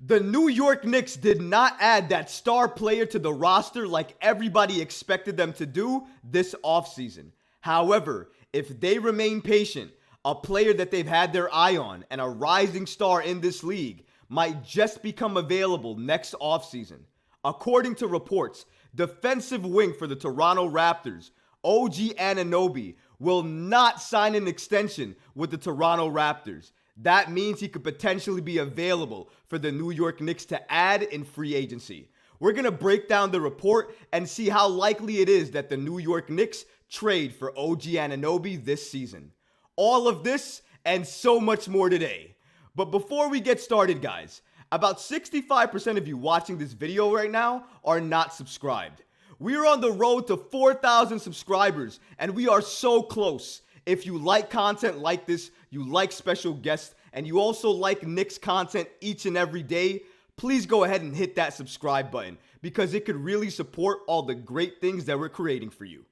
The New York Knicks did not add that star player to the roster like everybody expected them to do this offseason. However, if they remain patient, a player that they've had their eye on and a rising star in this league might just become available next offseason. According to reports, defensive wing for the Toronto Raptors, OG Anunoby, will not sign an extension with the Toronto Raptors. That means he could potentially be available for the New York Knicks to add in free agency. We're going to break down the report and see how likely it is that the New York Knicks trade for OG Anunoby this season. All of this and so much more today. But before we get started, guys, about 65% of you watching this video right now are not subscribed. We are on the road to 4,000 subscribers, and we are so close. If you like content like this, you like special guests, and you also like Knicks content each and every day, please go ahead and hit that subscribe button because it could really support all the great things that we're creating for you.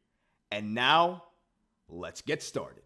And now, let's get started.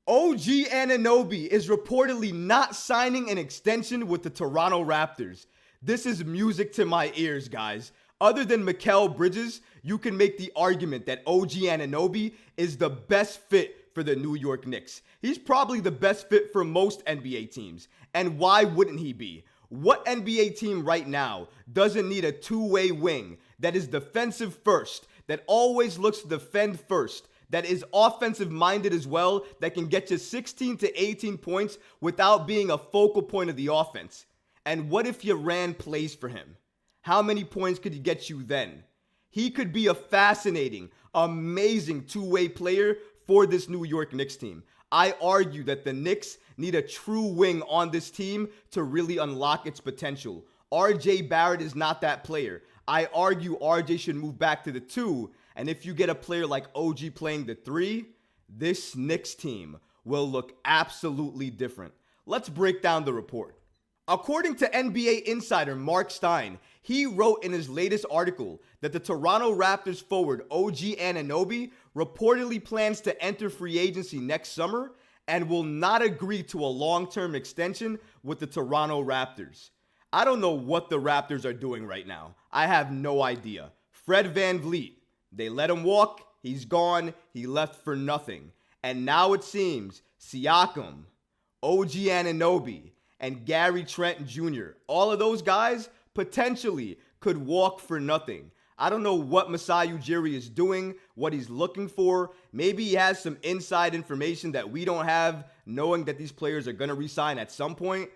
OG Anunoby is reportedly not signing an extension with the Toronto Raptors. This is music to my ears, guys. Other than Mikal Bridges, you can make the argument that OG Anunoby is the best fit for the New York Knicks. He's probably the best fit for most NBA teams. And why wouldn't he be? What NBA team right now doesn't need a two-way wing that is defensive first, that always looks to defend first, that is offensive-minded as well, that can get you 16 to 18 points without being a focal point of the offense? And what if you ran plays for him? How many points could he get you then? He could be a fascinating, amazing two-way player for this New York Knicks team. I argue that the Knicks need a true wing on this team to really unlock its potential. RJ Barrett is not that player. I argue RJ should move back to the 2, and if you get a player like OG playing the 3, this Knicks team will look absolutely different. Let's break down the report. According to NBA insider Mark Stein, he wrote in his latest article that the Toronto Raptors forward OG Anunoby reportedly plans to enter free agency next summer and will not agree to a long-term extension with the Toronto Raptors. I don't know what the Raptors are doing right now. I have no idea. Fred VanVleet, they let him walk, he's gone, he left for nothing. And now it seems Siakam, OG Anunoby, and Gary Trent Jr., all of those guys potentially could walk for nothing. I don't know what Masai Ujiri is doing, what he's looking for. Maybe he has some inside information that we don't have, knowing that these players are going to re-sign at some point.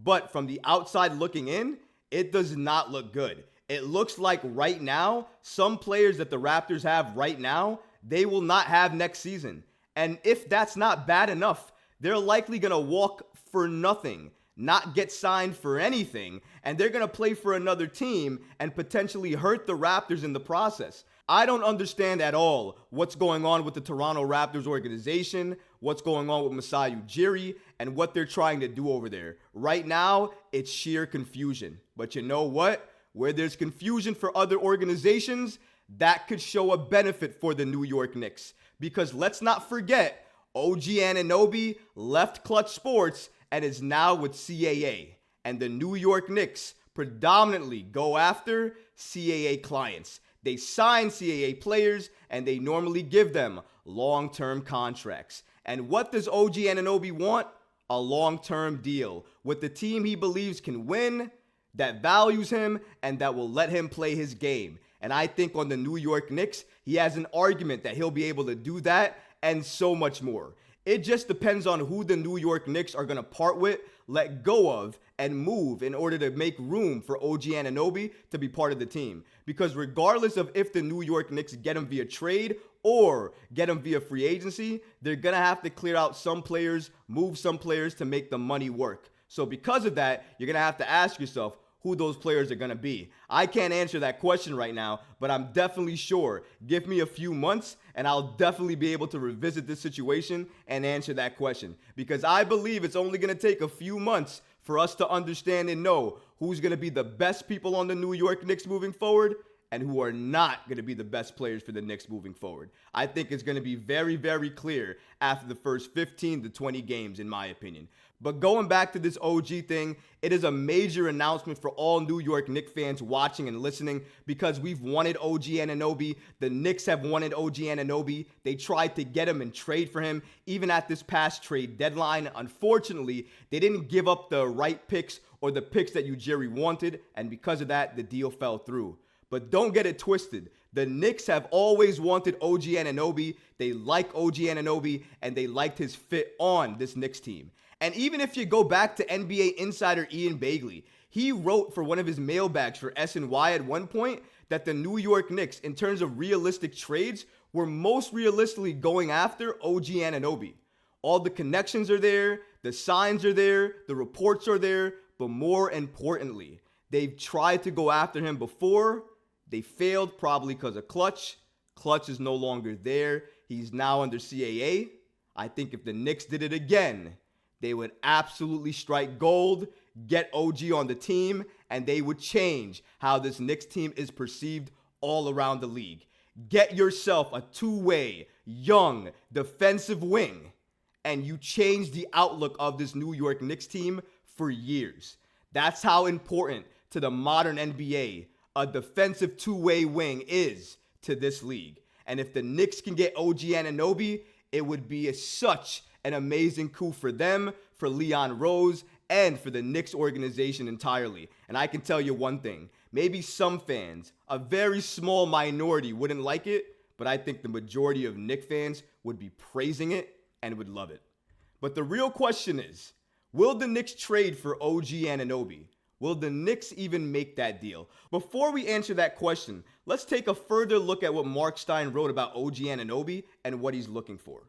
But from the outside looking in, it does not look good. It looks like right now, some players that the Raptors have right now, they will not have next season. And if that's not bad enough, they're likely going to walk for nothing, not get signed for anything, and they're going to play for another team and potentially hurt the Raptors in the process. I don't understand at all what's going on with the Toronto Raptors organization, what's going on with Masai Ujiri, and what they're trying to do over there. Right now, it's sheer confusion. But you know what? Where there's confusion for other organizations, that could show a benefit for the New York Knicks. Because let's not forget, OG Anunoby left Clutch Sports and is now with CAA. And the New York Knicks predominantly go after CAA clients. They sign CAA players and they normally give them long-term contracts. And what does OG Anunoby want? A long-term deal with the team he believes can win, that values him, and that will let him play his game. And I think on the New York Knicks, he has an argument that he'll be able to do that and so much more. It just depends on who the New York Knicks are going to part with, let go of, and move in order to make room for OG Anunoby to be part of the team. Because regardless of if the New York Knicks get him via trade or get him via free agency, they're going to have to clear out some players, move some players to make the money work. So because of that, you're going to have to ask yourself who those players are going to be. I can't answer that question right now, but I'm definitely sure. Give me a few months and I'll definitely be able to revisit this situation and answer that question. Because I believe it's only going to take a few months for us to understand and know who's going to be the best people on the New York Knicks moving forward and who are not going to be the best players for the Knicks moving forward. I think it's going to be very, very clear after the first 15 to 20 games, in my opinion. But going back to this OG thing, it is a major announcement for all New York Knicks fans watching and listening because we've wanted OG Anunoby. The Knicks have wanted OG Anunoby. They tried to get him and trade for him even at this past trade deadline. Unfortunately, they didn't give up the right picks or the picks that Ujiri wanted, and because of that, the deal fell through. But don't get it twisted. The Knicks have always wanted OG Anunoby. They like OG Anunoby, and they liked his fit on this Knicks team. And even if you go back to NBA insider Ian Begley, he wrote for one of his mailbags for SNY at one point that the New York Knicks, in terms of realistic trades, were most realistically going after OG Anunoby. All the connections are there, the signs are there, the reports are there, but more importantly, they've tried to go after him before. They failed probably because of Clutch. Clutch is no longer there. He's now under CAA. I think if the Knicks did it again, they would absolutely strike gold, get OG on the team, and they would change how this Knicks team is perceived all around the league. Get yourself a two-way, young, defensive wing, and you change the outlook of this New York Knicks team for years. That's how important to the modern NBA a defensive two-way wing is to this league. And if the Knicks can get OG Anunoby, it would be such an amazing coup for them, for Leon Rose, and for the Knicks organization entirely. And I can tell you one thing. Maybe some fans, a very small minority, wouldn't like it, but I think the majority of Knicks fans would be praising it and would love it. But the real question is, will the Knicks trade for OG Anunoby? Will the Knicks even make that deal? Before we answer that question, let's take a further look at what Mark Stein wrote about OG Anunoby and what he's looking for.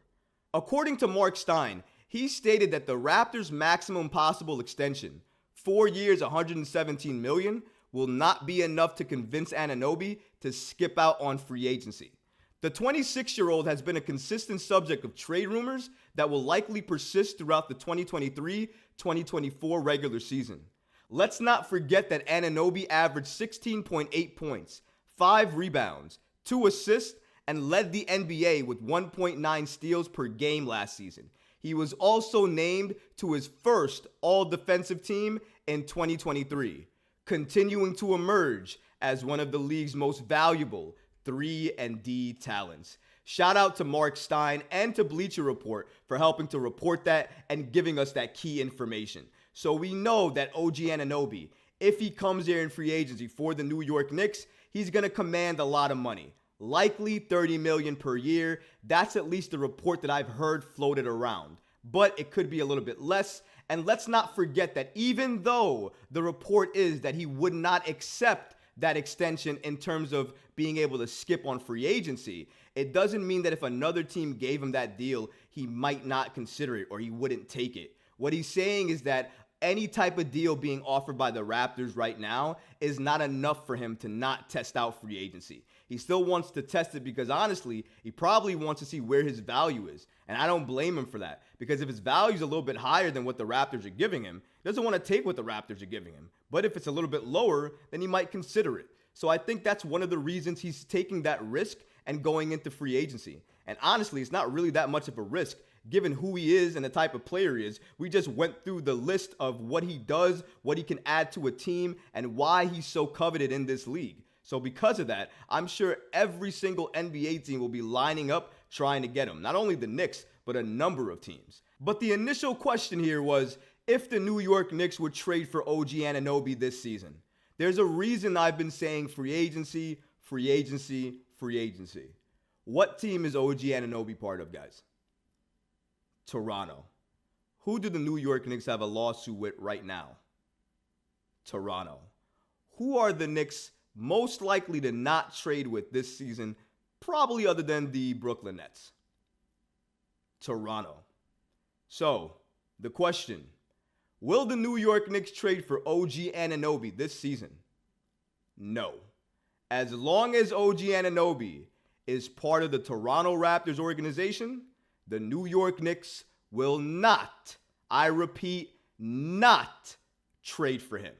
According to Mark Stein, he stated that the Raptors' maximum possible extension, 4 years, $117 million, will not be enough to convince Anunoby to skip out on free agency. The 26-year-old has been a consistent subject of trade rumors that will likely persist throughout the 2023-2024 regular season. Let's not forget that Anunoby averaged 16.8 points, 5 rebounds, 2 assists, and led the NBA with 1.9 steals per game last season. He was also named to his first all-defensive team in 2023, continuing to emerge as one of the league's most valuable 3-and-D talents. Shout out to Mark Stein and to Bleacher Report for helping to report that and giving us that key information. So we know that OG Anunoby, if he comes here in free agency for the New York Knicks, he's going to command a lot of money. Likely $30 million per year. That's at least the report that I've heard floated around. But it could be a little bit less. And let's not forget that even though the report is that he would not accept that extension in terms of being able to skip on free agency, it doesn't mean that if another team gave him that deal, he might not consider it or he wouldn't take it. What he's saying is that any type of deal being offered by the Raptors right now is not enough for him to not test out free agency. He still wants to test it because honestly, he probably wants to see where his value is. And I don't blame him for that because if his value is a little bit higher than what the Raptors are giving him, he doesn't want to take what the Raptors are giving him. But if it's a little bit lower, then he might consider it. So I think that's one of the reasons he's taking that risk and going into free agency. And honestly, it's not really that much of a risk given who he is and the type of player he is. We just went through the list of what he does, what he can add to a team, and why he's so coveted in this league. So because of that, I'm sure every single NBA team will be lining up trying to get him. Not only the Knicks, but a number of teams. But the initial question here was if the New York Knicks would trade for OG Anunoby this season. There's a reason I've been saying free agency, free agency, free agency. What team is OG Anunoby part of, guys? Toronto. Who do the New York Knicks have a lawsuit with right now? Toronto. Who are the Knicks most likely to not trade with this season, probably other than the Brooklyn Nets? Toronto. So, the question, will the New York Knicks trade for OG Anunoby this season? No. As long as OG Anunoby is part of the Toronto Raptors organization, the New York Knicks will not, I repeat, not trade for him.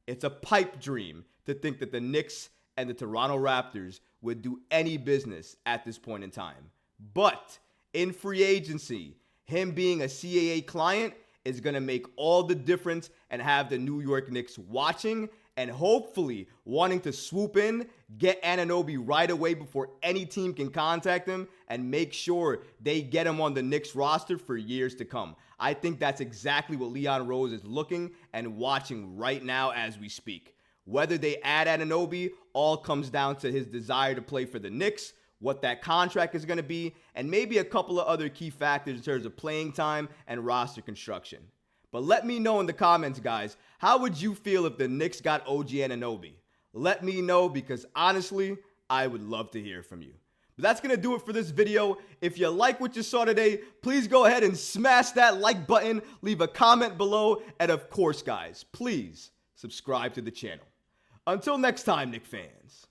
It's a pipe dream to think that the Knicks and the Toronto Raptors would do any business at this point in time. But in free agency, him being a CAA client is going to make all the difference and have the New York Knicks watching and hopefully wanting to swoop in, get Anunoby right away before any team can contact him, and make sure they get him on the Knicks roster for years to come. I think that's exactly what Leon Rose is looking and watching right now as we speak. Whether they add Anunoby all comes down to his desire to play for the Knicks, what that contract is going to be, and maybe a couple of other key factors in terms of playing time and roster construction. But let me know in the comments, guys, how would you feel if the Knicks got OG Anunoby? Let me know, because honestly, I would love to hear from you. But that's going to do it for this video. If you like what you saw today, please go ahead and smash that like button, leave a comment below, and of course, guys, please subscribe to the channel. Until next time, Knicks fans.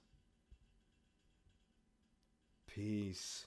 Peace.